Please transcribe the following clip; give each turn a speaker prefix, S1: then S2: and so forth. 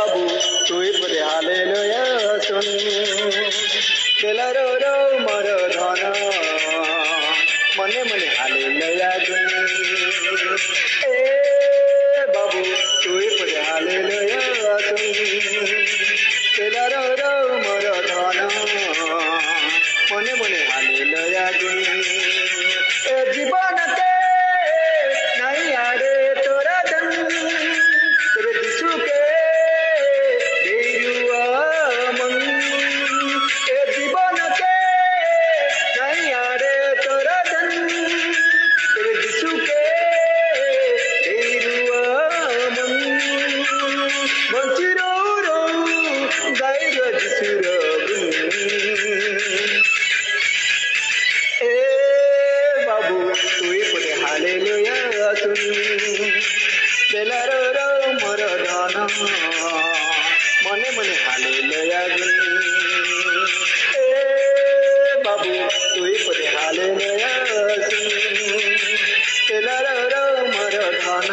S1: বাবু তুই পরে হালে লয়া শুন বেলার মর ধন মনে মনে হালে লয়া গুন এ বাবু তুই পরে হালে লয়া শুন বেলার মর ধন মনে মনে হালে লয়া গুন এ জীবনতে নাই আরে তোরা ধন तेरे दिसु के बेरुआ मन ए जीवन के नहीं आरे तोरा धन तेरे दिसु के बेरुआ मन मंचिरो रो गाइरो दिसुरो ए बाबू तुई परे हालेलुया सुन बेलार मोर धन मने मने हाले लया गुन ए बाबू तुई परे हाले लया सुन बेलार मोर धन